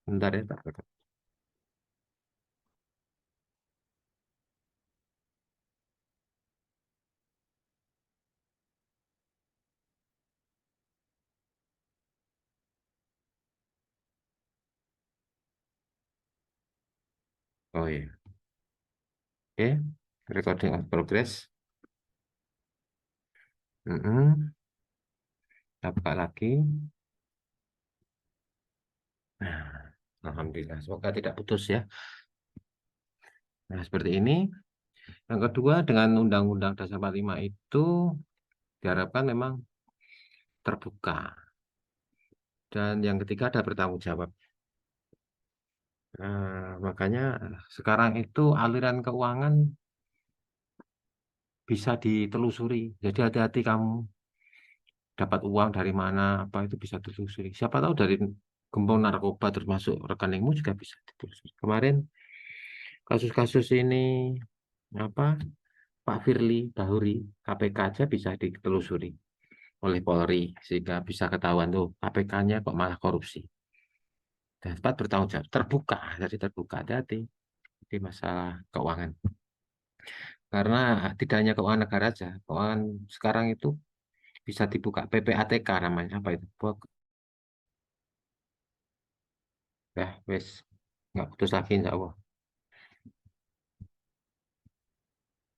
Bentar ya, tak rekam. Oh iya, oke. Recording of progress. Kita buka lagi. Nah, alhamdulillah. Semoga tidak putus ya. Nah, seperti ini. Yang kedua, dengan Undang-Undang Dasar 45 itu diharapkan memang terbuka. Dan yang ketiga ada bertanggung jawab. Makanya sekarang itu aliran keuangan bisa ditelusuri. Jadi hati-hati kamu dapat uang dari mana, apa itu bisa ditelusuri. Siapa tahu dari gembong narkoba termasuk rekeningmu juga bisa ditelusuri. Kemarin kasus-kasus ini apa Pak Firly Bahuri KPK aja bisa ditelusuri oleh Polri sehingga bisa ketahuan tuh KPK-nya kok malah korupsi. Dan cepat bertanggung jawab terbuka, jadi terbuka hati-hati di masalah keuangan. Karena tidak hanya keuangan negara aja, keuangan sekarang itu bisa dibuka PPATK namanya apa itu? Ya, wes nggak putus lagi insya Allah.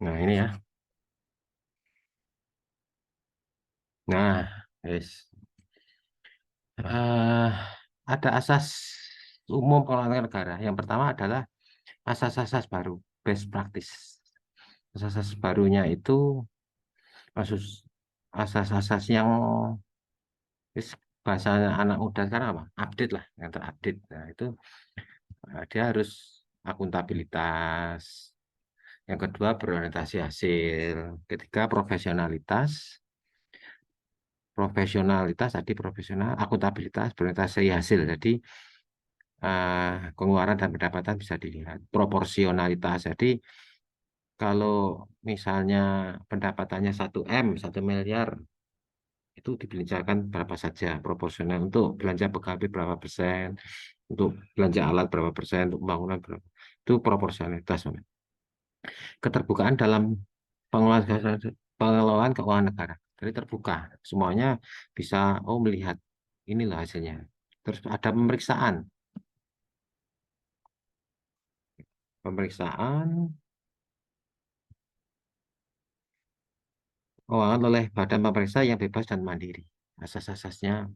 Nah ini ya. Nah, wes. Eh, ada asas umum pengelolaan negara. Yang pertama adalah asas-asas baru, best practice. Asas-asas barunya itu maksud asas-asas yang wis, bahasa anak muda sekarang apa? Update lah, yang terupdate. Nah, itu dia harus akuntabilitas. Yang kedua berorientasi hasil. Ketiga profesionalitas. Profesionalitas tadi profesional, akuntabilitas, berorientasi hasil. Jadi pengeluaran dan pendapatan bisa dilihat. Proporsionalitas. Jadi kalau misalnya pendapatannya 1 M, 1 miliar, itu dibelanjakan berapa saja proporsional untuk belanja pegawai berapa persen, untuk belanja alat berapa persen, untuk pembangunan berapa. Itu proporsionalitas. Keterbukaan dalam pengelolaan pengelolaan keuangan negara. Jadi terbuka, semuanya bisa melihat inilah hasilnya. Terus ada pemeriksaan keuangan oleh badan pemeriksa yang bebas dan mandiri. Asas-asasnya,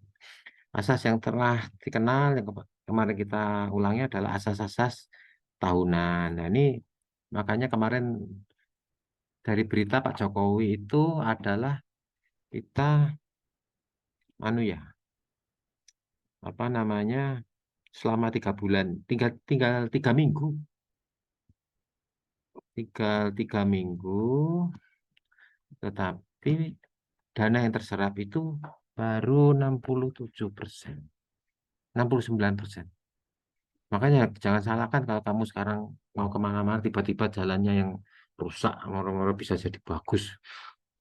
asas yang telah dikenal yang kemarin kita ulangi adalah asas-asas tahunan. Nah, ini makanya kemarin dari berita Pak Jokowi itu adalah kita anu ya, apa namanya, selama 3 bulan, tinggal tinggal 3 minggu, tinggal 3 minggu, tetapi dana yang terserap itu baru 67%, 69%. Makanya jangan salahkan kalau kamu sekarang mau kemana-mana tiba-tiba jalannya yang rusak, moro-moro bisa jadi bagus.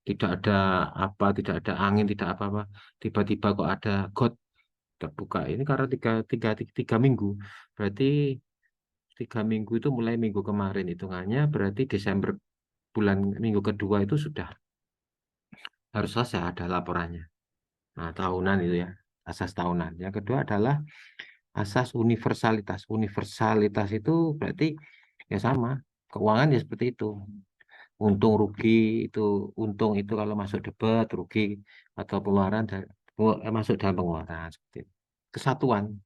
Tidak ada apa, tidak ada angin, tidak apa-apa. Tiba-tiba kok ada got terbuka. Ini karena tiga minggu. Berarti 3 minggu itu mulai minggu kemarin hitungannya. Berarti Desember bulan minggu kedua itu sudah harus selesai ada laporannya. Nah, tahunan itu ya, asas tahunan. Yang kedua adalah asas universalitas. Universalitas itu berarti ya sama, keuangan ya seperti itu. Untung rugi itu, untung itu kalau masuk debit rugi atau pengeluaran masuk dalam pengeluaran seperti itu. Kesatuan,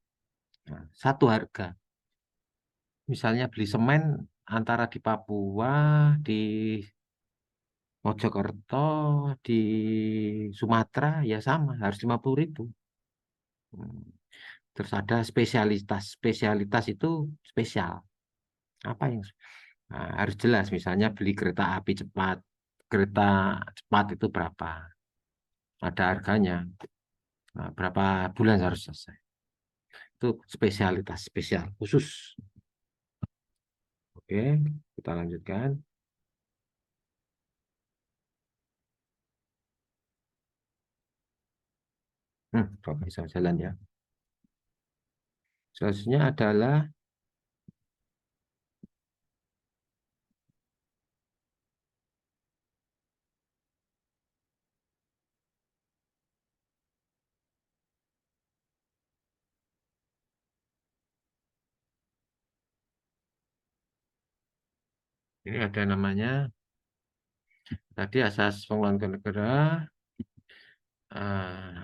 nah, satu harga. Misalnya beli semen antara di Papua, di Mojokerto, di Sumatera ya sama, harus 50.000. Hmm. Terus ada spesialitas. Spesialitas itu spesial. Apa yang harus jelas. Misalnya beli kereta api cepat. Kereta cepat itu berapa? Ada harganya. Nah, berapa bulan harus selesai. Itu spesialitas, spesial, khusus. Oke, kita lanjutkan. Kok bisa jalan ya? Selanjutnya adalah ini ada namanya tadi asas pengelolaan negara,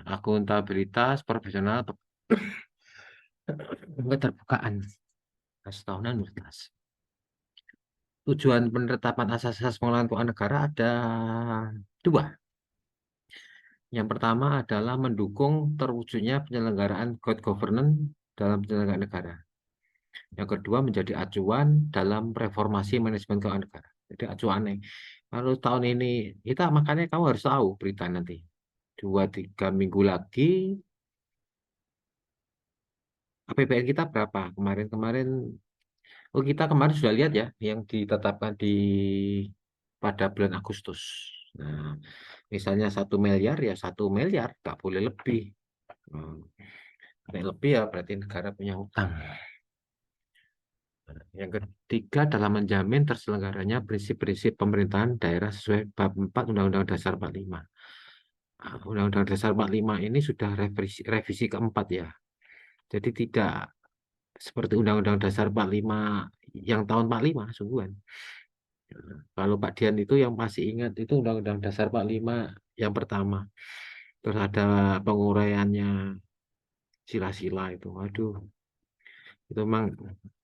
akuntabilitas, profesional, keterbukaan, tahunan universitas. Tujuan penetapan asas-asas pengelolaan keuangan negara ada dua. Yang pertama adalah mendukung terwujudnya penyelenggaraan good governance dalam penyelenggaraan negara. Yang kedua menjadi acuan dalam reformasi manajemen keuangan negara. Jadi acuannya. Kalau tahun ini kita makanya kamu harus tahu berita nanti. 2-3 minggu lagi APBN kita berapa? Kemarin-kemarin, oh kita kemarin sudah lihat ya yang ditetapkan di pada bulan Agustus. Nah, misalnya 1 miliar ya 1 miliar, tak boleh lebih. Hmm, Nek lebih ya berarti negara punya utang. Yang ketiga adalah menjamin terselenggaranya prinsip-prinsip pemerintahan daerah sesuai bab 4 Undang-Undang Dasar 45. Undang-Undang Dasar 45 ini sudah revisi keempat ya. Jadi tidak seperti Undang-Undang Dasar 45 yang tahun 45 sungguhan. Kalau Pak Dian itu yang masih ingat itu Undang-Undang Dasar 45 yang pertama. Terus ada penguraiannya sila-sila itu. Waduh, itu memang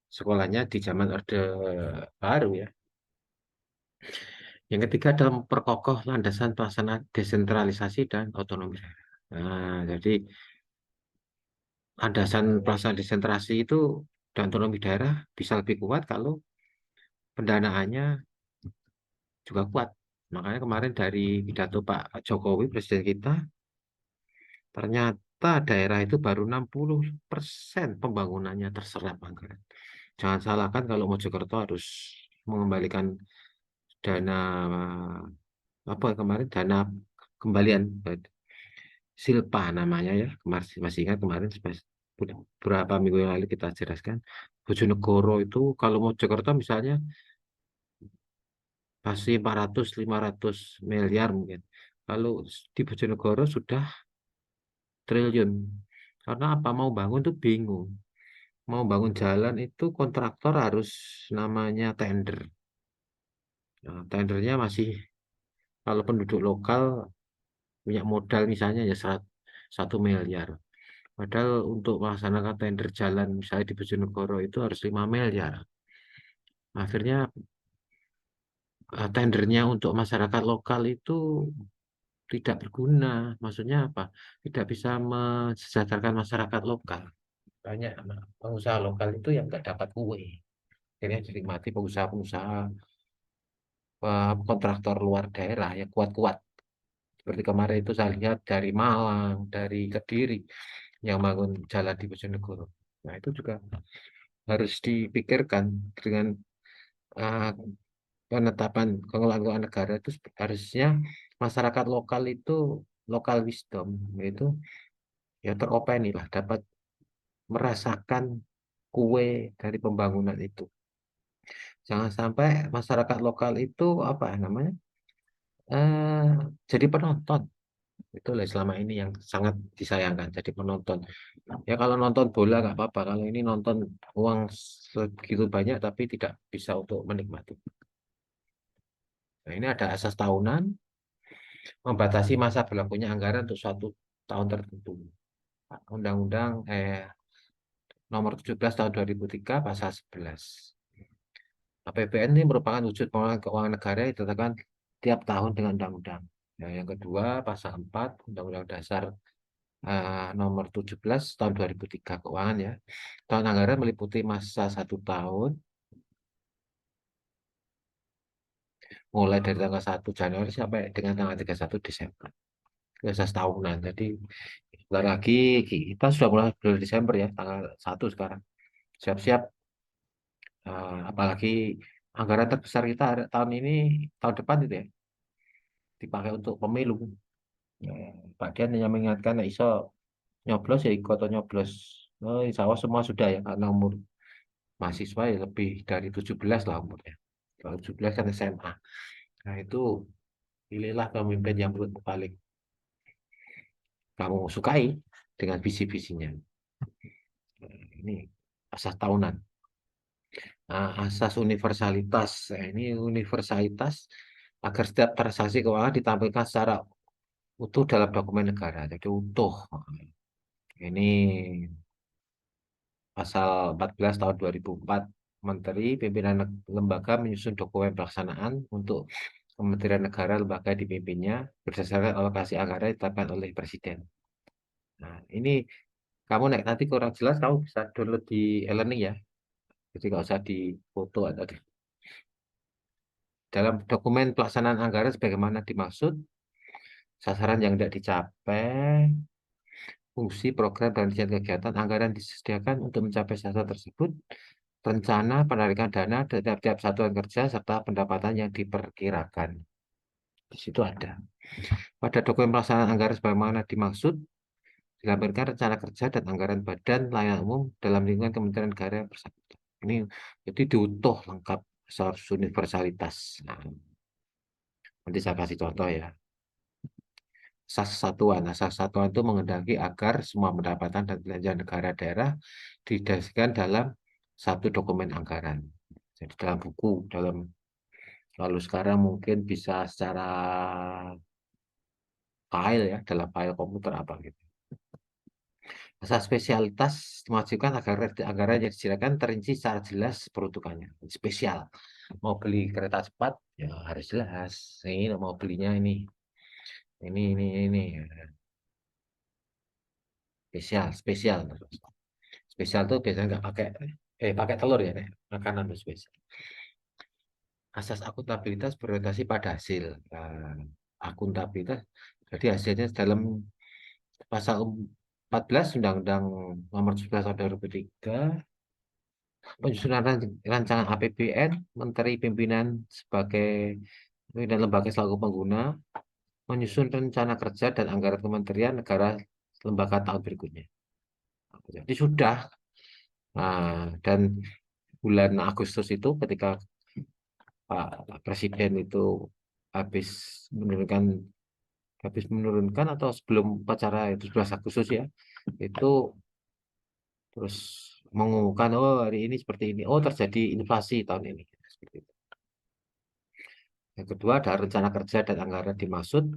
sekolahnya di zaman Orde Baru ya. Yang ketiga adalah memperkokoh landasan pelaksanaan desentralisasi dan otonomi daerah. Nah, jadi landasan pelaksanaan desentralisasi itu dan otonomi daerah bisa lebih kuat kalau pendanaannya juga kuat. Makanya kemarin dari pidato Pak Jokowi, Presiden kita, ternyata daerah itu baru 60% pembangunannya terserap anggaran. Jangan salahkan kalau Mojokerto harus mengembalikan dana apa kemarin dana kembalian Silpa namanya ya. Kemarin masih ingat kemarin beberapa minggu yang lalu kita jelaskan Bojonegoro itu kalau Mojokerto misalnya pasti 400-500 miliar mungkin. Kalau di Bojonegoro sudah triliun. Karena apa mau bangun tuh bingung. Mau bangun jalan itu kontraktor harus namanya tender. Nah, tendernya masih kalau penduduk lokal punya modal misalnya ya 1 miliar. Padahal untuk melaksanakan tender jalan misalnya di Bojonegoro itu harus 5 miliar. Akhirnya tendernya untuk masyarakat lokal itu tidak berguna. Maksudnya apa? Tidak bisa mensejahterakan masyarakat lokal. Banyak pengusaha lokal itu yang nggak dapat kue. Akhirnya dinikmati pengusaha-pengusaha kontraktor luar daerah yang kuat-kuat. Seperti kemarin itu saya lihat dari Malang, dari Kediri yang bangun jalan di Bojonegoro. Nah itu juga harus dipikirkan dengan uh, penetapan pengelolaan keuangan negara itu harusnya masyarakat lokal itu lokal wisdom yaitu ya teropeni lah dapat merasakan kue dari pembangunan itu. Jangan sampai masyarakat lokal itu apa namanya eh jadi penonton. Itulah selama ini yang sangat disayangkan jadi penonton. Ya kalau nonton bola nggak apa-apa. Kalau ini nonton uang segitu banyak tapi tidak bisa untuk menikmati. Nah, ini ada asas tahunan membatasi masa berlakunya anggaran untuk suatu tahun tertentu. Undang-Undang nomor 17 tahun 2003 pasal 11. APBN ini merupakan wujud pengelolaan keuangan negara yang ditetapkan tiap tahun dengan undang-undang. Nah, yang kedua pasal 4 Undang-Undang Dasar nomor 17 tahun 2003 keuangan ya. Tahun anggaran meliputi masa 1 tahun mulai dari tanggal 1 Januari sampai dengan tanggal 31 Desember. Biasa setahunan. Jadi sebentar lagi kita sudah mulai bulan Desember ya, tanggal 1 sekarang. Siap-siap, apalagi anggaran terbesar kita tahun ini, tahun depan itu ya, dipakai untuk pemilu. Ya, Pak Dian hanya mengingatkan, nah, iso nyoblos ya ikut atau nyoblos Oh, insya Allah semua sudah ya, karena umur mahasiswa ya lebih dari 17 lah umurnya. Kalau 17 kan SMA. Nah itu pilihlah pemimpin yang menurutmu paling kamu sukai dengan visi-visinya. Ini asas tahunan. Nah, asas universalitas. Nah, ini universalitas agar setiap transaksi keuangan ditampilkan secara utuh dalam dokumen negara. Jadi utuh. Ini pasal 14 tahun 2004. Menteri Pimpinan Lembaga menyusun dokumen pelaksanaan untuk Kementerian Negara lembaga dipimpinnya berdasarkan alokasi anggaran yang ditetapkan oleh Presiden. Nah, ini kamu naik nanti kurang jelas, kamu bisa download di e-learning ya. Jadi nggak usah di foto atau dalam dokumen pelaksanaan anggaran sebagaimana dimaksud, sasaran yang tidak dicapai, fungsi, program, dan rencana kegiatan anggaran disediakan untuk mencapai sasaran tersebut, rencana penarikan dana dari tiap-tiap satuan kerja, serta pendapatan yang diperkirakan. Di situ ada. Pada dokumen pelaksanaan anggaran sebagaimana dimaksud, dilampirkan rencana kerja dan anggaran badan layanan umum dalam lingkungan Kementerian Negara yang bersangkutan. Ini jadi diutuh lengkap soal universalitas. Nah, nanti saya kasih contoh ya. Asas satuan. Asas satuan itu mengendaki agar semua pendapatan dan belanja negara daerah didasarkan dalam satu dokumen anggaran. Jadi dalam buku, dalam lalu sekarang mungkin bisa secara file ya, dalam file komputer apa gitu. Asas spesialitas mewajibkan agar anggaran yang disediakan terinci secara jelas peruntukannya. Spesial. Mau beli kereta cepat, ya harus jelas. Ini mau belinya ini. Spesial, spesial. Spesial tuh biasanya nggak pakai pakai telur ya, Nek. Makanan tuh spesial. Asas akuntabilitas berorientasi pada hasil. Nah, akuntabilitas, jadi hasilnya dalam pasal 14 Undang-Undang Nomor 11 Tahun 2003, penyusunan rancangan APBN, Menteri Pimpinan sebagai pimpinan lembaga selaku pengguna, menyusun rencana kerja dan anggaran kementerian negara lembaga tahun berikutnya. Jadi sudah. Nah, dan bulan Agustus itu ketika Pak Presiden itu habis menurunkan atau sebelum upacara itu 11 Agustus ya, itu terus mengumumkan oh hari ini seperti ini, oh terjadi inflasi tahun ini seperti itu. Yang kedua ada rencana kerja dan anggaran dimaksud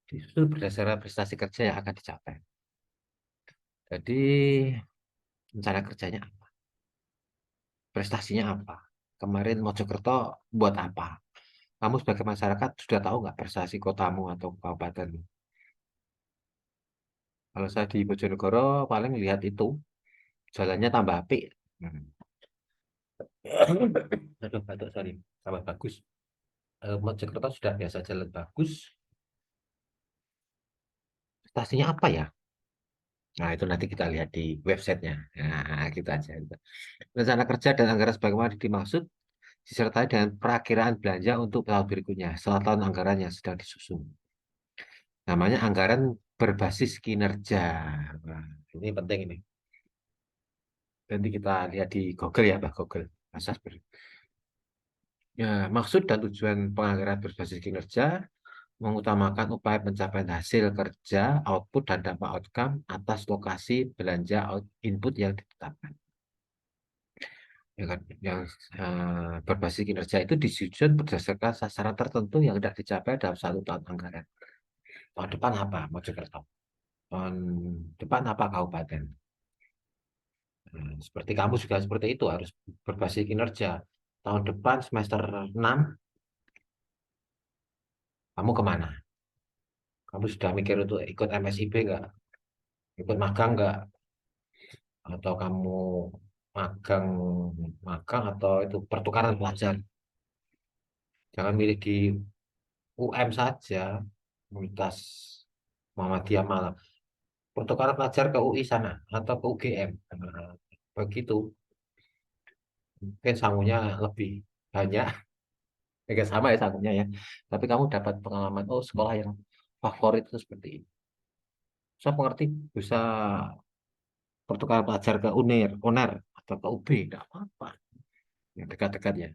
disusun berdasarkan prestasi kerja yang akan dicapai. Jadi rencana kerjanya apa? Prestasinya apa? Kemarin Mojokerto buat apa? Kamu sebagai masyarakat sudah tahu nggak prestasi kotamu atau kabupaten? Kalau saya di Bojonegoro paling lihat itu jalannya tambah apik. Hmm. Aduh, batuk, sorry. Tambah bagus. Mojokerto sudah biasa jalan bagus. Prestasinya apa ya? Nah, itu nanti kita lihat di websitenya. Nah, gitu aja. Rencana kerja dan anggaran sebagaimana dimaksud disertai dengan perakiraan belanja untuk tahun berikutnya setelah tahun anggaran yang sedang disusun. Namanya anggaran berbasis kinerja. Nah, ini penting ini. Nanti kita lihat di Google ya, Pak Google. Asas ya, maksud dan tujuan penganggaran berbasis kinerja mengutamakan upaya pencapaian hasil kerja, output, dan dampak outcome atas lokasi belanja input yang ditetapkan. Ya kan? Yang berbasis kinerja itu disusun berdasarkan sasaran tertentu yang tidak dicapai dalam satu tahun anggaran. Tahun depan apa? Mojokerto. Tahun depan apa kabupaten? Seperti kamu juga seperti itu harus berbasis kinerja. Tahun depan semester 6 kamu kemana? Kamu sudah mikir untuk ikut MSIB nggak? Ikut magang nggak? Atau kamu magang magang atau itu pertukaran pelajar? Jangan milih di UM saja, Universitas Muhammadiyah Malang. Pertukaran pelajar ke UI sana atau ke UGM. Nah, begitu, mungkin sangunya lebih banyak. Agak sama ya sangunya ya. Tapi kamu dapat pengalaman, oh sekolah yang favorit itu seperti ini. Saya mengerti bisa pertukaran pelajar ke UNER atau ke UB, tidak apa-apa. Yang dekat-dekat ya.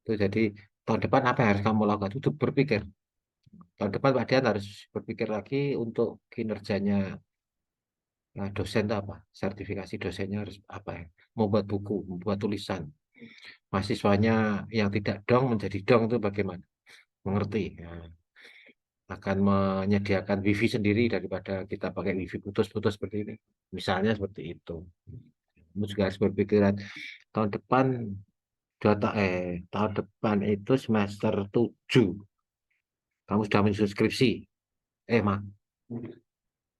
Itu jadi tahun depan apa yang harus kamu lakukan itu berpikir. Tahun depan Pak Dian harus berpikir lagi untuk kinerjanya dosen itu apa, sertifikasi dosennya harus apa ya, membuat buku, membuat tulisan. Mahasiswanya yang tidak dong menjadi dong itu bagaimana? Mengerti. Ya. Akan menyediakan wifi sendiri daripada kita pakai wifi putus-putus seperti ini. Misalnya seperti itu. Kamu juga harus berpikiran tahun depan tahun depan itu semester 7 kamu sudah menyusun skripsi. Mak,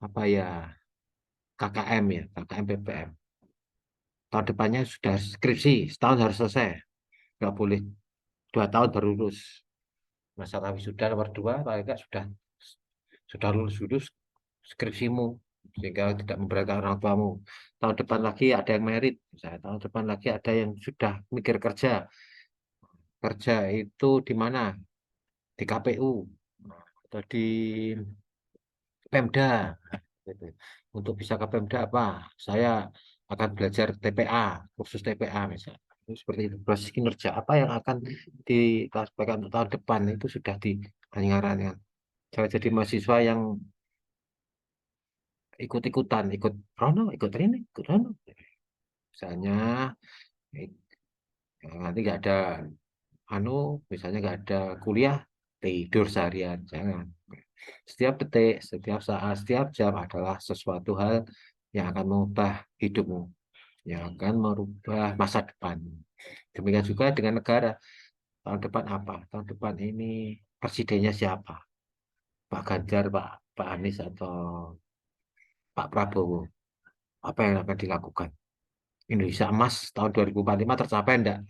apa ya, KKM ya, KKM PPM. Tahun depannya sudah skripsi, setahun harus selesai. Nggak boleh 2 tahun baru lulus. Masalah wisuda nomor 2, paling nggak sudah lulus dulu skripsimu, sehingga tidak memberatkan orang tuamu. Tahun depan lagi ada yang merit, misalnya. Tahun depan lagi ada yang sudah mikir kerja. Kerja itu di mana? Di KPU atau di Pemda. Gitu. Untuk bisa ke Pemda apa? Saya akan belajar TPA, kursus TPA misalnya. Itu seperti itu. Proses kinerja apa yang akan dilakukan untuk tahun depan itu sudah dianggaran. Jangan jadi mahasiswa yang ikut-ikutan, ikut Rono, ikut ini, ikut Rono. Misalnya eh, nanti nggak ada anu, misalnya nggak ada kuliah, tidur seharian, jangan. Setiap detik, setiap saat, setiap jam adalah sesuatu hal yang akan mengubah hidupmu, yang akan merubah masa depan. Demikian juga dengan negara. Tahun depan apa? Tahun depan ini presidennya siapa? Pak Ganjar, Pak Anies, atau Pak Prabowo? Apa yang akan dilakukan? Indonesia emas tahun 2045 tercapai enggak?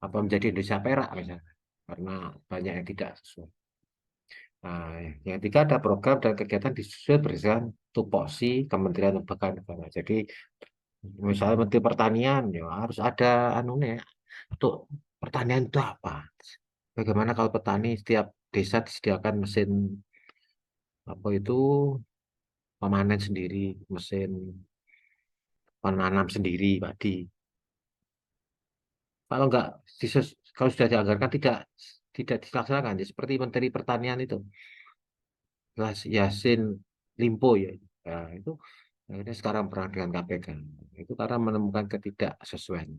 Apa menjadi Indonesia perak misalnya? Karena banyak yang tidak sesuai. Nah, yang ketiga ada program dan kegiatan disusun berdasarkan tupoksi Kementerian Lembaga Negara. Jadi misalnya Menteri Pertanian ya harus ada anunya untuk pertanian itu apa? Bagaimana kalau petani setiap desa disediakan mesin apa itu pemanen sendiri, mesin penanam sendiri padi. Kalau enggak kalau sudah dianggarkan tidak dilaksanakan ya seperti Menteri Pertanian itu. Yasin Limpo ya. Nah, itu akhirnya sekarang perang dengan KPK. Itu karena menemukan ketidaksesuaian.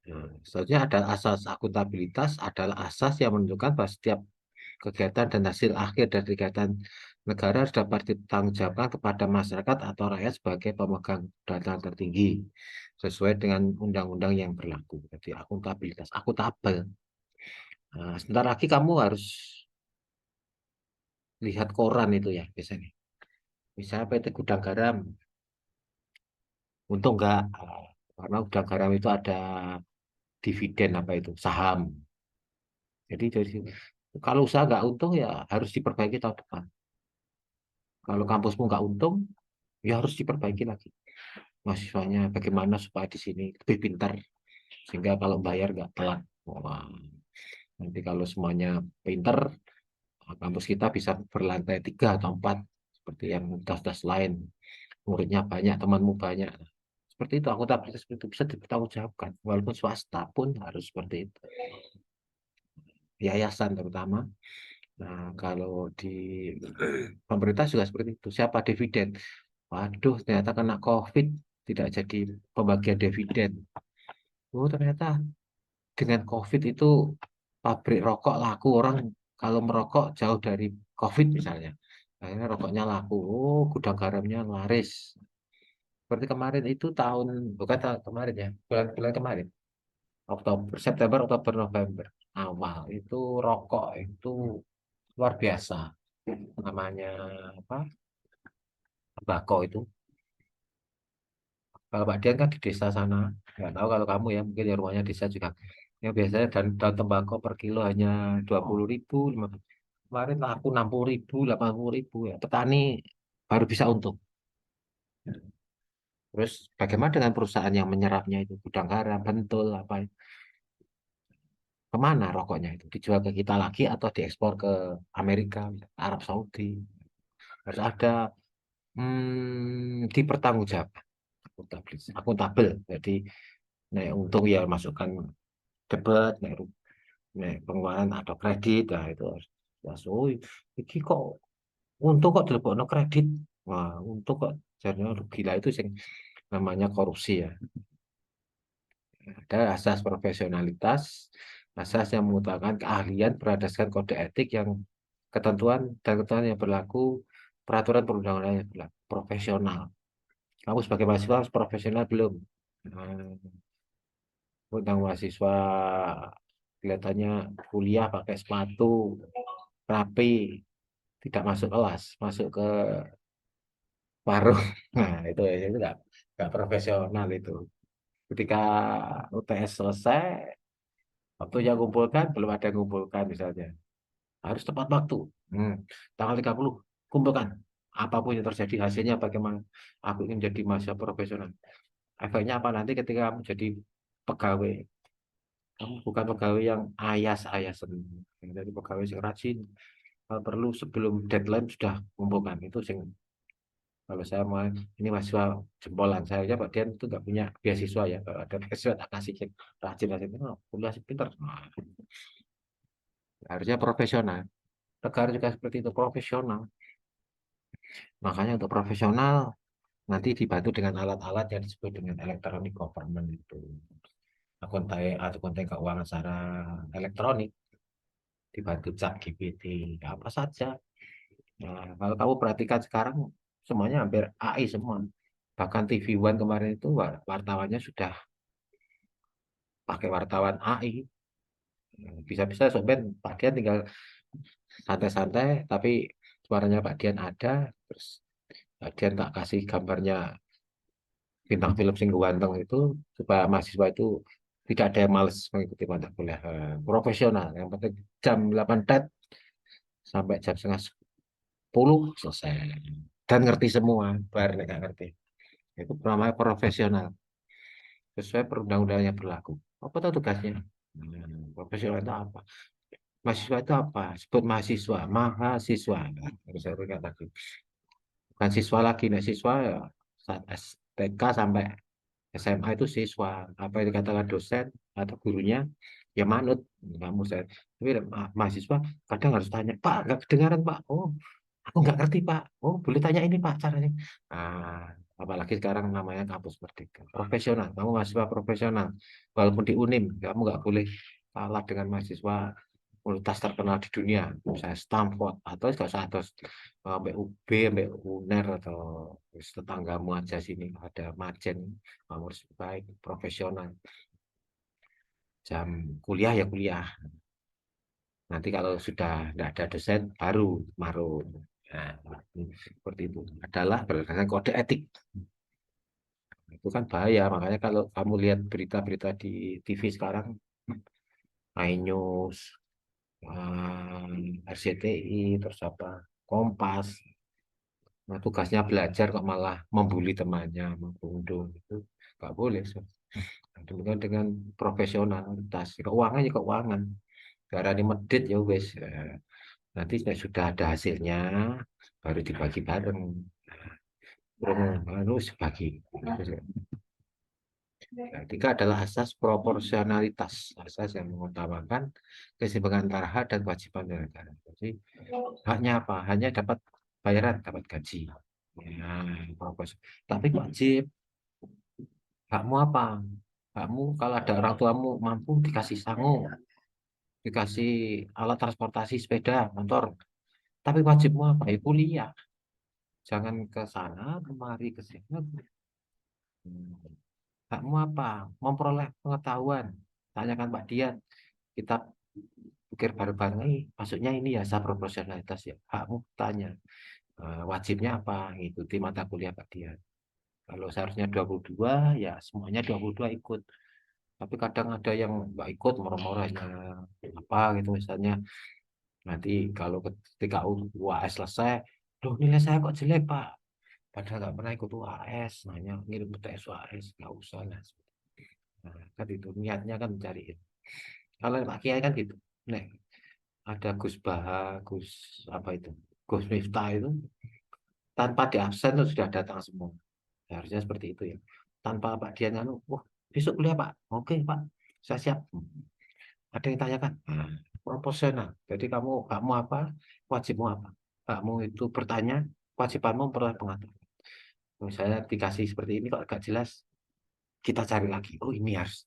Nah, selanjutnya ada asas akuntabilitas adalah asas yang menentukan bahwa setiap kegiatan dan hasil akhir dari kegiatan negara harus dapat ditanggungjawabkan kepada masyarakat atau rakyat sebagai pemegang data tertinggi sesuai dengan undang-undang yang berlaku. Jadi akuntabilitas, akuntabel. Nah, sebentar lagi kamu harus lihat koran itu ya biasanya. Misalnya PT Gudang Garam, untung enggak? Karena Gudang Garam itu ada dividen apa itu, saham. Jadi kalau usaha nggak untung ya harus diperbaiki tahun depan. Kalau kampusmu nggak untung, ya harus diperbaiki lagi. Mahasiswanya bagaimana supaya di sini lebih pintar, sehingga kalau bayar nggak telat. Wah, nanti kalau semuanya pintar, kampus kita bisa berlantai 3 atau 4 seperti yang universitas lain. Muridnya banyak, temanmu banyak. Seperti itu, akuntabilitas seperti itu bisa dipertanggungjawabkan. Walaupun swasta pun harus seperti itu. Yayasan terutama. Nah, kalau di pemerintah juga seperti itu. Siapa dividen? Waduh, ternyata kena COVID, tidak jadi pembagian dividen. Oh, ternyata dengan COVID itu pabrik rokok laku. Orang kalau merokok jauh dari COVID misalnya. Akhirnya rokoknya laku. Oh, gudang garamnya laris. Seperti kemarin itu bukan tahun kemarin ya, bulan-bulan kemarin. Oktober, September, Oktober, November. Awal itu rokok itu luar biasa. Namanya apa? Tembakau itu. Kalau Pak Dian kan di desa sana, nggak tahu kalau kamu ya mungkin ya rumahnya desa juga. Yang biasanya dan daun tembakau per kilo hanya 20.000, 15. Kemarin laku 60.000, 80.000 ya. Petani baru bisa untung. Terus bagaimana dengan perusahaan yang menyerapnya itu, Gudang Garam, Bantul, apa itu? Kemana rokoknya itu? Dijual ke kita lagi atau diekspor ke Amerika, Arab Saudi? Harus ada dipertanggungjawabkan, akuntabel. Akuntabel. Jadi naik untung ya masukkan debit, naik pengeluaran atau kredit, nah itu harus jelas. Oh, ini kok untung kok dilebokno kredit. Wah, untung kok jadinya gila itu sing namanya korupsi ya. Ada asas profesionalitas, asas yang mengutamakan keahlian berdasarkan kode etik yang ketentuan yang berlaku, peraturan perundang-undangan yang berlaku, profesional. Kamu sebagai mahasiswa harus profesional belum? Nah, tentang mahasiswa kelihatannya kuliah pakai sepatu rapi, tidak masuk kelas, masuk ke warung. Nah, itu nggak profesional itu. Ketika UTS selesai, waktu yang kumpulkan, belum ada yang kumpulkan misalnya. Harus tepat waktu. Hmm. Tanggal 30, kumpulkan. Apapun yang terjadi, hasilnya bagaimana. Aku ingin jadi mahasiswa profesional. Efeknya apa nanti ketika kamu jadi pegawai? Kamu bukan pegawai yang ayas-ayasan. Jadi pegawai yang rajin. Kalau perlu sebelum deadline sudah kumpulkan. Itu sing kalau saya mau ini mahasiswa jempolan saya aja Pak Dian itu nggak punya beasiswa ya. Kalau ada beasiswa tak kasih yang rajin-rajin. Oh, kuliah sih pinter. Nah, harusnya profesional. Negara juga seperti itu profesional. Makanya untuk profesional nanti dibantu dengan alat-alat yang disebut dengan electronic government itu. Akuntai keuangan secara elektronik dibantu chat GPT apa saja. Nah, kalau kamu perhatikan sekarang semuanya hampir AI semua. Bahkan TV One kemarin itu wartawannya sudah pakai wartawan AI. Bisa-bisa sobat Pak Dian tinggal santai-santai tapi suaranya Pak Dian ada terus Pak Dian tak kasih gambarnya bintang film sing ganteng itu supaya mahasiswa itu tidak ada yang males mengikuti mata kuliah profesional. Yang penting jam 8 tet sampai jam setengah 10 selesai dan ngerti semua. Baru nggak ngerti. Itu namanya profesional sesuai perundang-undangan yang berlaku. Apa tuh tugasnya? Profesional itu apa? Mahasiswa itu apa? Sebut mahasiswa. Harus saya ingat lagi. Bukan siswa lagi, nah siswa ya saat STK sampai SMA itu siswa. Apa yang dikatakan dosen atau gurunya ya manut. Kamu saya. Tapi mahasiswa kadang harus tanya, Pak, nggak kedengaran Pak. Oh, aku nggak ngerti Pak. Oh, boleh tanya ini Pak caranya. Ah, apalagi sekarang namanya kampus merdeka. Profesional, kamu mahasiswa profesional. Walaupun di UNIM, kamu nggak boleh kalah dengan mahasiswa universitas terkenal di dunia, misalnya Stanford atau nggak usah atau BUB, UNER atau tetanggamu aja sini ada Majen, kamu harus baik profesional. Jam kuliah ya kuliah. Nanti kalau sudah tidak ada dosen baru marun. Nah, seperti itu adalah berdasarkan kode etik. Itu kan bahaya. Makanya kalau kamu lihat berita-berita di TV sekarang, iNews, RCTI, terus apa, Kompas. Nah, tugasnya belajar kok malah membuli temannya, membunuh itu nggak boleh. So. Demikian dengan profesionalitas, keuangan ya keuangan. Karena ini medit ya wes. Nanti sudah ada hasilnya, baru dibagi bareng. Baru sebagi. Ketiga adalah asas proporsionalitas, asas yang mengutamakan keseimbangan antara hak dan kewajiban negara. Jadi haknya apa? Hanya dapat bayaran, dapat gaji. Ya, tapi wajib. Hakmu apa? Hakmu kalau ada orang tuamu mampu dikasih sangu, dikasih alat transportasi sepeda, motor. Tapi wajibmu apa? Ya kuliah. Jangan ke sana, kemari, ke sini. Hakmu apa? Memperoleh pengetahuan. Tanyakan Pak Dian. Kita pikir bareng-bareng ini, maksudnya ini ya sah proporsionalitas ya. Hakmu tanya. Wajibnya apa? Ngikuti mata kuliah Pak Dian. Kalau seharusnya 22, ya semuanya 22 ikut. Tapi kadang ada yang nggak ikut, murah-murahnya apa gitu misalnya. Nanti kalau ketika UAS selesai, loh nilai saya kok jelek Pak. Padahal nggak pernah ikut UAS, nanya ngirim UTS UAS, nggak usah lah. Nah, kan itu niatnya kan mencari. Kalau Pak Kiai kan gitu. Nek ada Gus Baha, Gus apa itu, Gus Miftah itu tanpa di absen itu sudah datang semua. Ya, harusnya seperti itu ya. Tanpa Pak Dian anu, wah besok kuliah Pak. Oke Pak, saya siap. Ada yang tanyakan, proporsional. Jadi kamu apa, wajibmu apa? Kamu itu bertanya, kewajibanmu memperoleh pengetahuan. Misalnya dikasih seperti ini kok agak jelas, kita cari lagi. Oh ini harus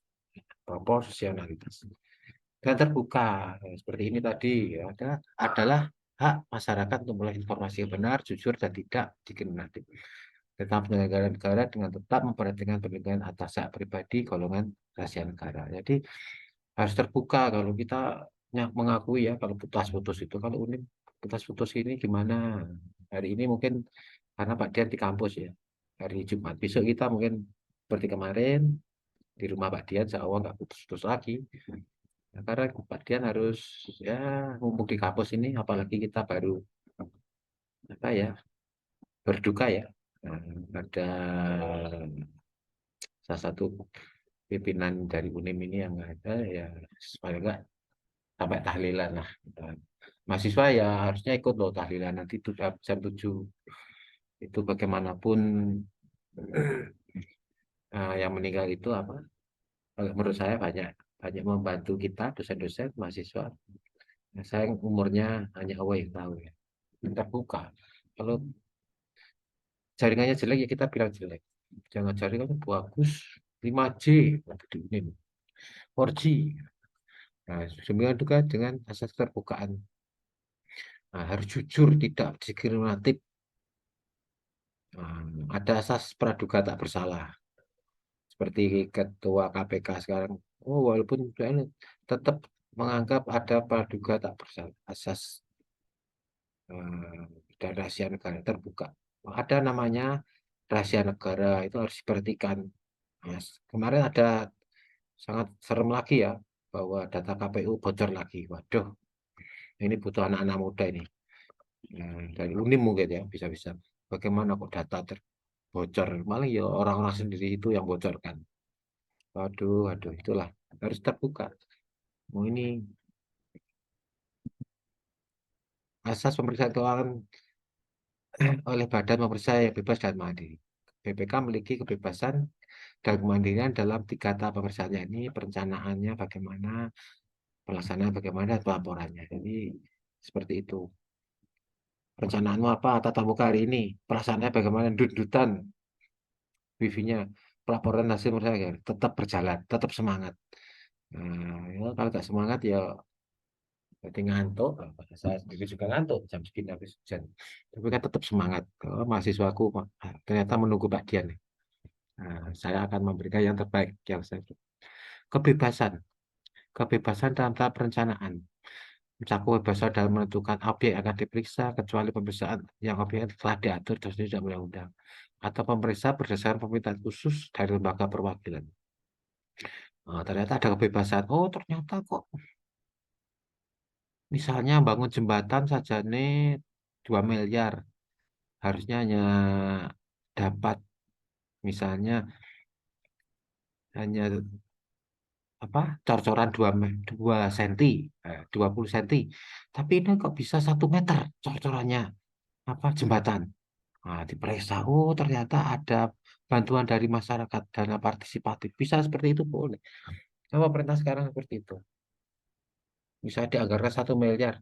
proporsionalitas. Dan terbuka seperti ini tadi ya, adalah hak masyarakat untuk memperoleh informasi yang benar, jujur dan tidak diskriminatif. Tentang penyelenggaraan negara dengan tetap memperhatikan perlindungan atas hak pribadi golongan rahasia negara. Jadi harus terbuka kalau kita mengakui ya kalau putus-putus itu kalau unik putus-putus ini gimana hari ini mungkin karena Pak Dian di kampus ya hari Jumat besok kita mungkin seperti kemarin di rumah Pak Dian insya Allah nggak putus-putus lagi. Nah, karena Pak Dian harus ya mumpung di kampus ini apalagi kita baru apa ya berduka ya. Nah, ada salah satu pimpinan dari UNIM ini yang ada ya supaya enggak sampai tahlilan lah. Dan mahasiswa ya harusnya ikut loh tahlilan nanti itu jam 7 itu bagaimanapun yang meninggal itu apa kalau menurut saya banyak banyak membantu kita dosen-dosen mahasiswa. Nah, saya umurnya hanya Allah yang tahu ya. Terbuka. Kalau jaringannya jelek ya kita bilang jelek. Jangan jaringannya bagus 5G di UNIM, 4G. Nah, sembilan juga dengan asas keterbukaan. Nah, harus jujur, tidak diskriminatif. Nah, ada asas praduga tak bersalah. Seperti ketua KPK sekarang. Oh, walaupun saya tetap menganggap ada praduga tak bersalah. Asas dan rahasia negara terbuka. Ada namanya rahasia negara itu harus diperhatikan. Mas, kemarin ada sangat serem lagi ya bahwa data KPU bocor lagi. Waduh, ini butuh anak-anak muda ini. Dari UNIM mungkin ya bisa-bisa. Bagaimana kok data terbocor? Malah ya orang-orang sendiri itu yang bocorkan. Waduh, waduh, itulah harus terbuka. Oh, ini asas pemeriksaan keuangan oleh badan pemeriksa yang bebas dan mandiri. BPK memiliki kebebasan dan kemandirian dalam 3 tahap pemeriksaannya ini, perencanaannya bagaimana, pelaksanaan bagaimana, dan pelaporannya. Jadi seperti itu. Perencanaanmu apa? Tatap muka hari ini. Pelaksanaannya bagaimana? Dut-dutan wifi-nya. Pelaporan hasil pemeriksaannya tetap berjalan, tetap semangat. Nah, ya, kalau nggak semangat ya berarti ngantuk. Saya sendiri juga ngantuk jam segini habis hujan. Tapi kan tetap semangat. Kalau mahasiswaku ternyata menunggu Pak Dian nih. Nah, saya akan memberikan yang terbaik yang saya kebebasan, kebebasan dalam tahap perencanaan. Mencakup kebebasan dalam menentukan objek yang akan diperiksa kecuali pemeriksaan yang objeknya telah diatur dan tidak undang-undang atau pemeriksa berdasarkan permintaan khusus dari lembaga perwakilan. Nah, ternyata ada kebebasan. Oh, ternyata kok misalnya bangun jembatan saja nih 2 miliar. Harusnya hanya dapat misalnya hanya apa cor-coran 2 senti, 20 senti. Tapi ini kok bisa 1 meter cor-corannya apa jembatan. Nah, diperiksa, oh ternyata ada bantuan dari masyarakat, dana partisipatif. Bisa seperti itu boleh. Sama pemerintah sekarang seperti itu. Bisa dianggarkan 1 miliar.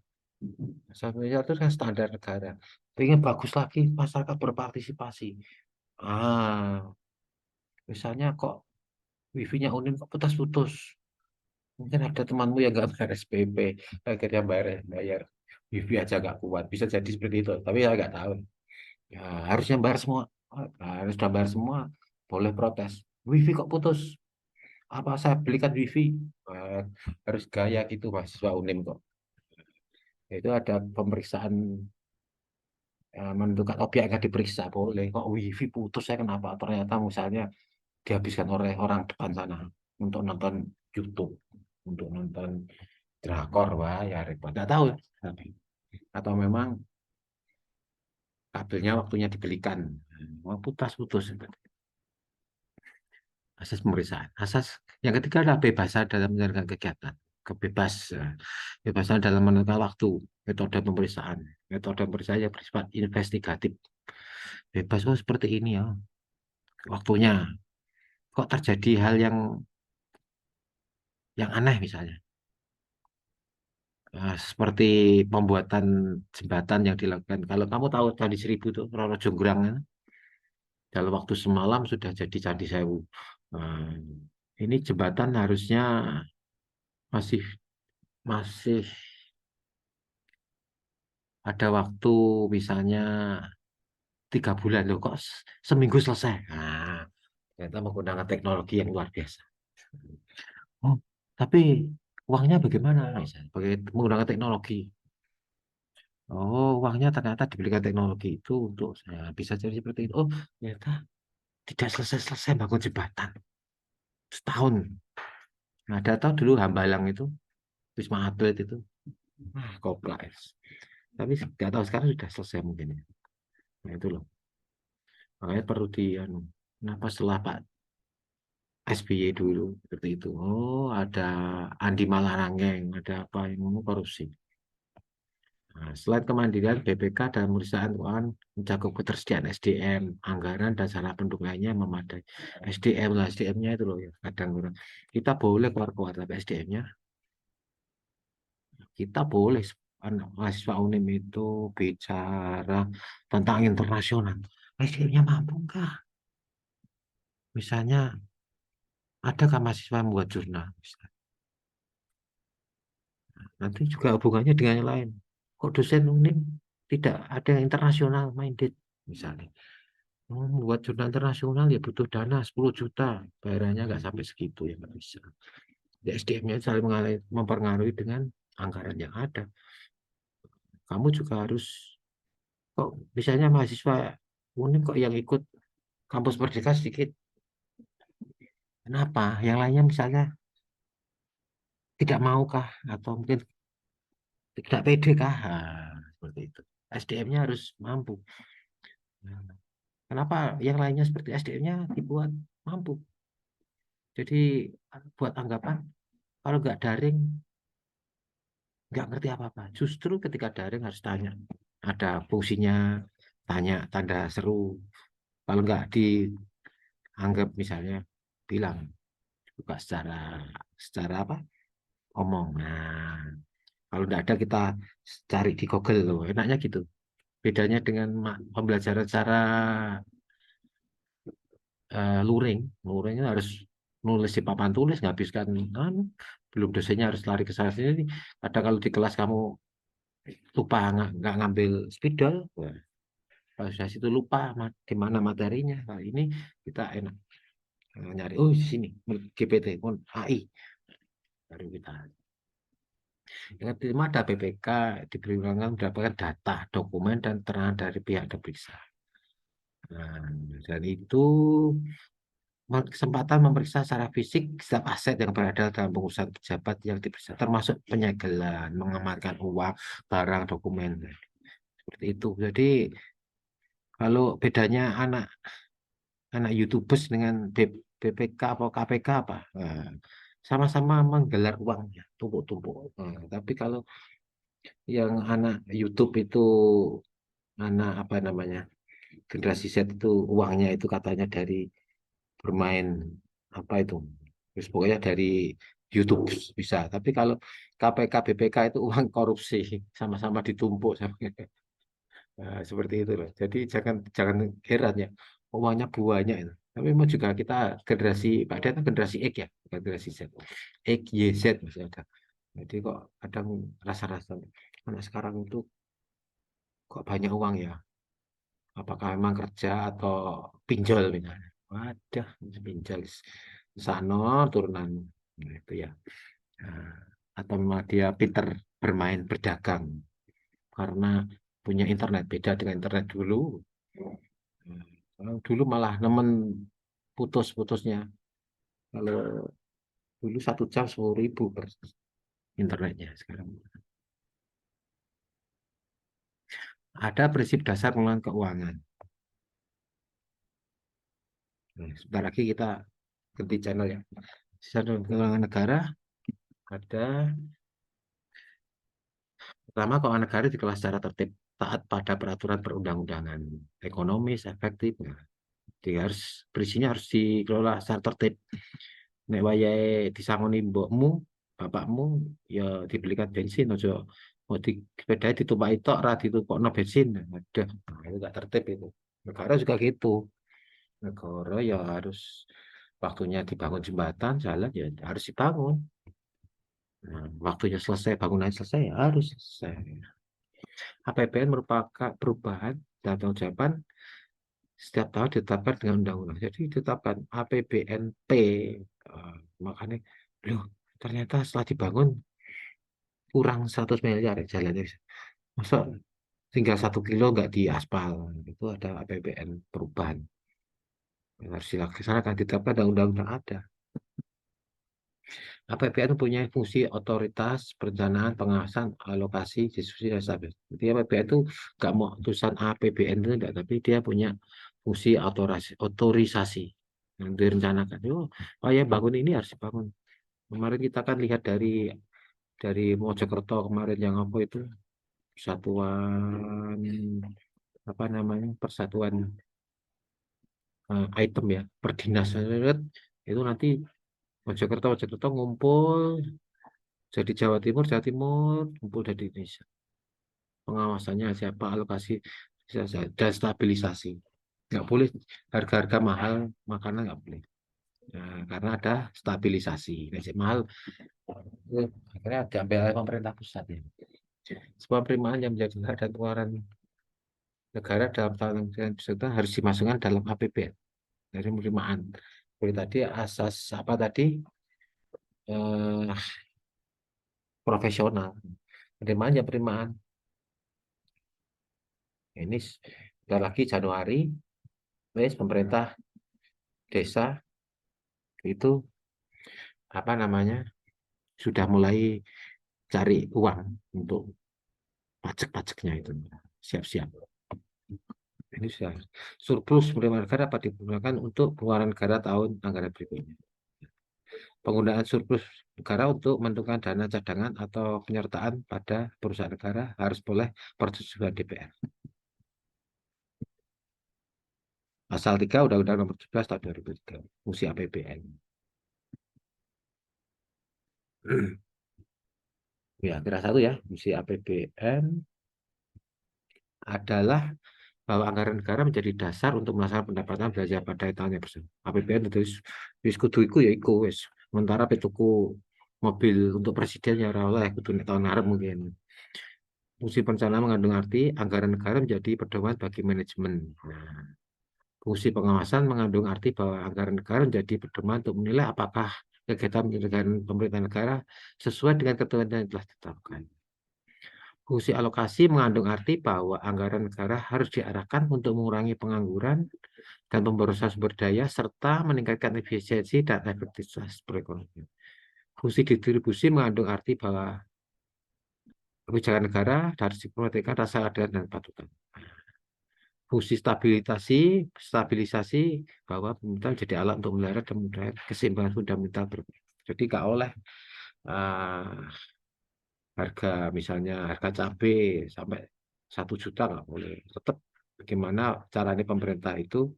1 miliar itu kan standar negara. Pengen bagus lagi, masyarakat berpartisipasi. Ah, misalnya kok wifi-nya Unin kok putus-putus. Mungkin ada temanmu yang nggak bayar SPP, akhirnya bayar wifi aja nggak kuat. Bisa jadi seperti itu, tapi saya nggak tahu. Ya, harusnya bayar semua. Harus sudah bayar semua. Boleh protes. Wifi kok putus? Apa saya belikan wifi? Eh, harus gaya gitu mahasiswa UNIM kok. Itu ada pemeriksaan menentukan objek yang akan diperiksa. Boleh. Kok wifi putus saya kenapa? Ternyata misalnya dihabiskan oleh orang depan sana untuk nonton YouTube, untuk nonton drakor, wah ya repot. Nggak tahu ya. Tapi atau memang kabelnya waktunya dibelikan. Mau putus-putus. Asas pemeriksaan. Asas yang ketiga adalah bebas dalam menjalankan kegiatan. kebebas. Kebebasan dalam menentukan waktu, metode pemeriksaan. Metode pemeriksaan yang bersifat investigatif. Bebas, oh seperti ini ya waktunya. Kok terjadi hal yang aneh misalnya. Seperti pembuatan jembatan yang dilakukan. Kalau kamu tahu Candi Seribu itu, Roro Jonggrang, kan, dalam waktu semalam sudah jadi Candi Sewu. Nah, ini jembatan harusnya masih masih ada waktu misalnya 3 bulan loh, kok seminggu selesai. Nah, ternyata menggunakan teknologi yang luar biasa. Oh, tapi uangnya bagaimana? Misalnya, menggunakan teknologi. Oh, uangnya ternyata dibelikan teknologi itu untuk saya bisa jadi seperti itu. Oh, ternyata tidak selesai-selesai bangun jembatan. Setahun. Nah, ada tahu dulu Hambalang itu, Wisma Atlet itu. Kompleks. Tapi nggak tahu sekarang sudah selesai mungkin ya. Nah, itu loh. Makanya perlu anu, kenapa setelah Pak SBY dulu seperti itu. Oh, ada Andi Malarangeng, ada apa yang ngomong korupsi. Nah, selain kemandirian, BPK dan perusahaan keuangan mencakup ketersediaan SDM, anggaran, dan sarana pendukung lainnya memadai. SDM lah, SDM-nya itu loh ya. Kadang kita boleh keluar-keluar, tapi SDM-nya kita boleh. Anak mahasiswa UNIM itu bicara tentang internasional. SDM-nya mampu kah? Misalnya, adakah mahasiswa yang membuat jurnal? Misalnya. Nanti juga hubungannya dengan yang lain. Kok dosen UNIM tidak ada yang internasional minded misalnya. Oh, buat jurnal internasional ya butuh dana 10 juta. Bayarannya nggak sampai segitu ya nggak bisa. Ya, SDM-nya saling mempengaruhi dengan anggaran yang ada. Kamu juga harus, kok misalnya mahasiswa UNIM kok yang ikut kampus Merdeka sedikit. Kenapa? Yang lainnya misalnya tidak mau kah? Atau mungkin tidak pede kah? Seperti itu. SDM-nya harus mampu. Nah, kenapa yang lainnya seperti SDM-nya dibuat mampu? Jadi buat anggapan kalau nggak daring nggak ngerti apa-apa. Justru ketika daring harus tanya. Ada fungsinya tanya tanda seru. Kalau nggak dianggap misalnya bilang buka secara secara apa? Omong. Nah, kalau nggak ada kita cari di Google loh. Enaknya gitu. Bedanya dengan pembelajaran secara luring. Luring itu harus nulis di papan tulis, nghabiskan belum dosennya harus lari ke sana sini. Kadang kalau di kelas kamu lupa nggak ngambil spidol, wah, kalau sudah situ lupa di mana materinya. Nah, ini kita enak nyari, oh di sini GPT, pun AI, baru kita. Yang kelima ada BPK, diperlukan mendapatkan data, dokumen, dan keterangan dari pihak terperiksa. Nah, dan itu kesempatan memeriksa secara fisik setiap aset yang berada dalam pengurusan pejabat yang diperiksa, termasuk penyegelan, mengamankan uang, barang, dokumen. Seperti itu. Jadi kalau bedanya anak anak YouTubers dengan BPK atau KPK apa? Nah, sama-sama menggelar uangnya, tumpuk-tumpuk. Nah, tapi kalau yang anak YouTube itu, anak apa namanya, generasi Z itu uangnya itu katanya dari bermain apa itu, terus pokoknya dari YouTube bisa. Tapi kalau KPK, BPK itu uang korupsi, sama-sama ditumpuk. Nah, seperti itu loh. Jadi jangan jangan heran ya, uangnya banyak itu. Tapi memang juga kita generasi, Pak Dea kan generasi X ya, bukan generasi Z. X, Y, Z masih ada. Jadi kok kadang rasa-rasa anak sekarang itu kok banyak uang ya. Apakah memang kerja atau pinjol misalnya? Wadah, pinjol sana turunan. Nah, itu ya. Nah, atau memang dia pinter bermain berdagang karena punya internet, beda dengan internet dulu. Kalau dulu malah nemen putus-putusnya. Kalau dulu 1 jam 10.000 per internetnya. Sekarang ada prinsip dasar pengelolaan keuangan. Nah, sebentar lagi kita ganti channel ya. Sistem keuangan negara Ada pertama keuangan negara dikelola secara tertib, taat pada peraturan perundang-undangan, ekonomis, efektif. Nah, jadi harus berisinya harus dikelola secara tertib. Nek wayahe disangoni mbokmu, bapakmu, ya dibelikan bensin, ojo mau di sepeda ditumpaki tok ra ditukokno bensin. Ada, nah, itu gak tertib itu. Negara juga gitu. Negara ya harus waktunya dibangun jembatan, jalan ya harus dibangun. Nah, waktunya selesai, bangunan selesai, ya harus selesai. APBN merupakan perubahan dan tanggung jawaban setiap tahun ditetapkan dengan undang-undang. Jadi ditetapkan APBNP. Makanya, loh, ternyata setelah dibangun kurang 100 miliar ya jalannya. Masa tinggal 1 kilo nggak diaspal. Itu ada APBN perubahan. Yang harus dilaksanakan, ditetapkan dan undang-undang ada. APBN punya fungsi otoritas, perencanaan, pengawasan, alokasi, diskusi, dan stabilitas. Jadi APBN itu nggak mau tulisan APBN itu enggak, tapi dia punya fungsi otorisasi yang direncanakan. Oh ya bangun ini harus dibangun. Kemarin kita kan lihat dari Mojokerto kemarin yang apa itu persatuan apa namanya persatuan item ya perdinasan itu nanti Mojokerto ngumpul jadi Jawa Timur ngumpul dari Indonesia. Pengawasannya siapa, alokasi dan stabilisasi. Nggak boleh harga-harga mahal makanan nggak boleh. Nah, karena ada stabilisasi. Nasi mahal akhirnya diambil oleh pemerintah pusat ya. Sebuah penerimaan yang menjadi hak dan pengeluaran negara dalam tahun yang peserta harus dimasukkan dalam APBN dari penerimaan. Seperti tadi asas apa tadi eh, profesional. Penerimaan ya penerimaan. Ini sudah lagi Januari, wes pemerintah desa itu apa namanya sudah mulai cari uang untuk pajak-pajaknya itu siap-siap. Ini sudah surplus penerimaan negara dapat digunakan untuk pengeluaran negara tahun anggaran berikutnya. Penggunaan surplus negara untuk menentukan dana cadangan atau penyertaan pada perusahaan negara harus boleh persetujuan DPR. Pasal 3 Undang-Undang Nomor 17 Tahun 2003, fungsi APBN. Ya, kira satu ya, fungsi APBN adalah bahwa anggaran negara menjadi dasar untuk melaksanakan pendapatan belanja pada tahun yang bersama. APBN itu wis kudu iku ya iku wis. Sementara petuku mobil untuk presiden ya ora oleh kudu nek tahun ngarep mungkin. Fungsi perencanaan mengandung arti anggaran negara menjadi pedoman bagi manajemen. Nah, fungsi pengawasan mengandung arti bahwa anggaran negara menjadi pedoman untuk menilai apakah kegiatan penyelenggaraan pemerintah negara sesuai dengan ketentuan yang telah ditetapkan. Fungsi alokasi mengandung arti bahwa anggaran negara harus diarahkan untuk mengurangi pengangguran dan pemborosan sumber daya serta meningkatkan efisiensi dan efektivitas perekonomian. Fungsi distribusi mengandung arti bahwa kebijakan negara harus diperhatikan rasa adil dan patutan. Fungsi stabilisasi bahwa pemerintah jadi alat untuk melihara dan menjaga keseimbangan fundamental. Jadi nggak oleh uh, harga misalnya harga cabai sampai 1 juta nggak boleh. Tetap bagaimana caranya pemerintah itu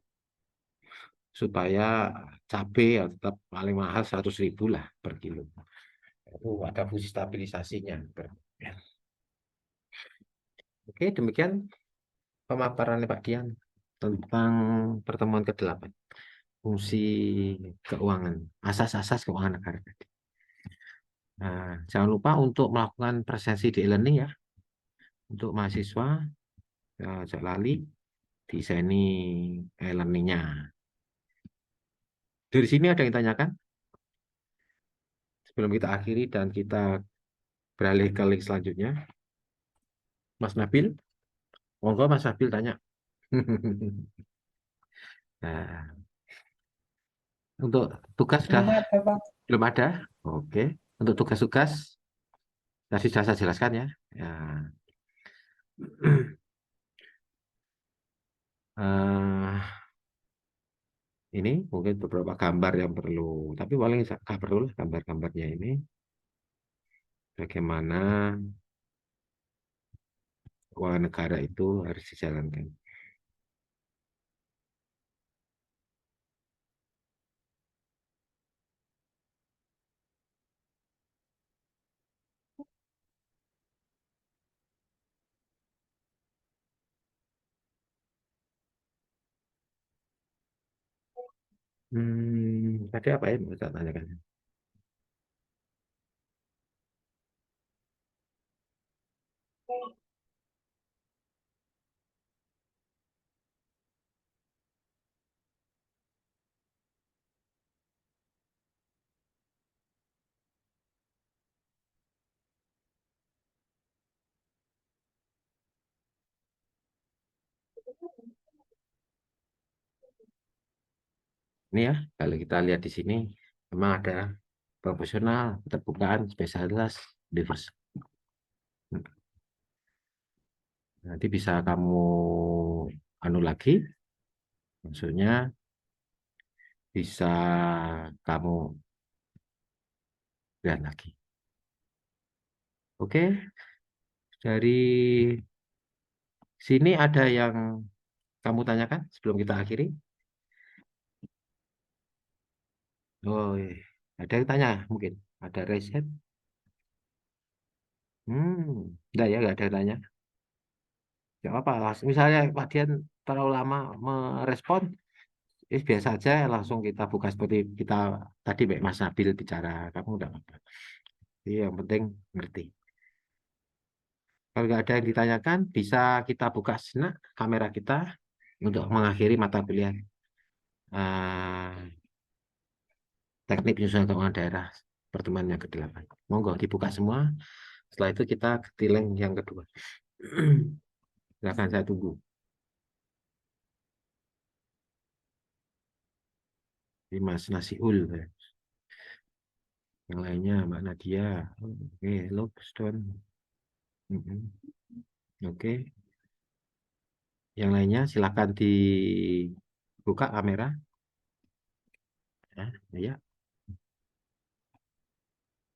supaya cabai yang tetap paling mahal 100.000 lah per kilo. Itu ada fungsi stabilisasinya. Oke, demikian pemaparan Pak Dian tentang pertemuan ke-8. Fungsi keuangan, asas-asas keuangan negara. Nah, jangan lupa untuk melakukan presensi di e-learning ya. Untuk mahasiswa, jangan lali desain e-learningnya. Dari sini ada yang tanyakan? Sebelum kita akhiri dan kita beralih ke link selanjutnya. Mas Nabil, monggo Mas Nabil tanya. Nah, untuk tugas sudah Belum ada, Bang. belum ada? Oke. Untuk tugas-tugas tadi sudah saya jelaskan ya. Ya. Eh, ini mungkin beberapa gambar yang perlu, tapi paling nggak perlu lah gambar-gambarnya ini. bagaimana keuangan negara itu harus dijalankan. Tadi apa ya mau saya tanyakan? Ini ya, kalau kita lihat di sini, memang ada proporsional, keterbukaan, spesialitas, divers. Nanti bisa kamu anu lagi, maksudnya bisa kamu lihat lagi. Oke, dari sini ada yang kamu tanyakan sebelum kita akhiri? Oh, iya. Ada yang tanya mungkin? Ada riset? Enggak ya, enggak ada yang tanya. Ya apa, misalnya Pak Dian terlalu lama merespon, biasa aja langsung kita buka seperti kita tadi Mbak Mas Nabil bicara, kamu enggak apa-apa. Jadi yang penting ngerti. Kalau nggak ada yang ditanyakan, bisa kita buka sejenak kamera kita untuk mengakhiri mata kuliah teknik penyusunan keuangan daerah pertemuan yang ke-8. Monggo dibuka semua. Setelah itu kita ke tileng yang kedua. Silakan saya tunggu. Ini Mas Nasiul. Yang lainnya Mbak Nadia. Oke, Lobstone. Oke. Yang lainnya silakan dibuka kamera. Ya.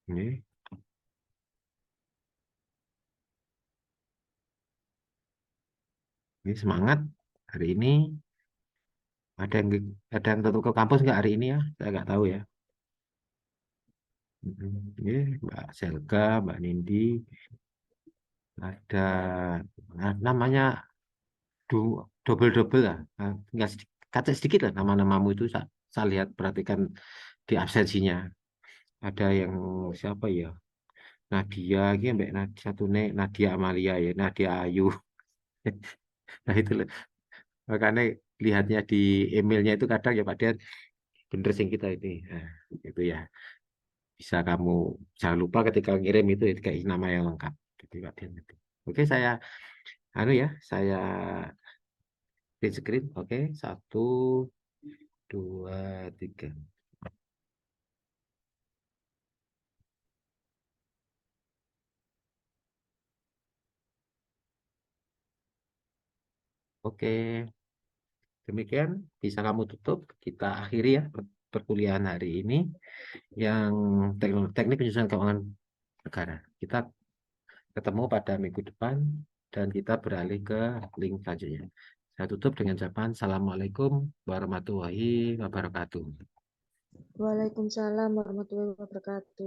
Ini, ini semangat hari ini. Ada yang tetap ke kampus nggak hari ini ya? Saya nggak tahu ya. Ini Mbak Selga, Mbak Nindi, ada namanya double-double lah. Nggak kacak sedikit lah nama-namamu itu saya lihat perhatikan di absensinya. Ada yang siapa ya? Nadia, ini Mbak Nadia satu nih, Nadia Amalia ya, Nadia Ayu. Nah itu loh. Makanya lihatnya di emailnya itu kadang ya Pak Dian bener sih kita ini. Nah, itu ya. Bisa kamu jangan lupa ketika ngirim itu kayak nama yang lengkap. Jadi Pak Dian itu. Oke, saya anu ya, saya print screen. Oke, satu, dua, tiga. Oke, demikian bisa kamu tutup. Kita akhiri ya perkuliahan hari ini yang teknik penyusunan keuangan negara. Kita ketemu pada minggu depan dan kita beralih ke link selanjutnya. Saya tutup dengan ucapan Assalamualaikum warahmatullahi wabarakatuh. Waalaikumsalam warahmatullahi wabarakatuh.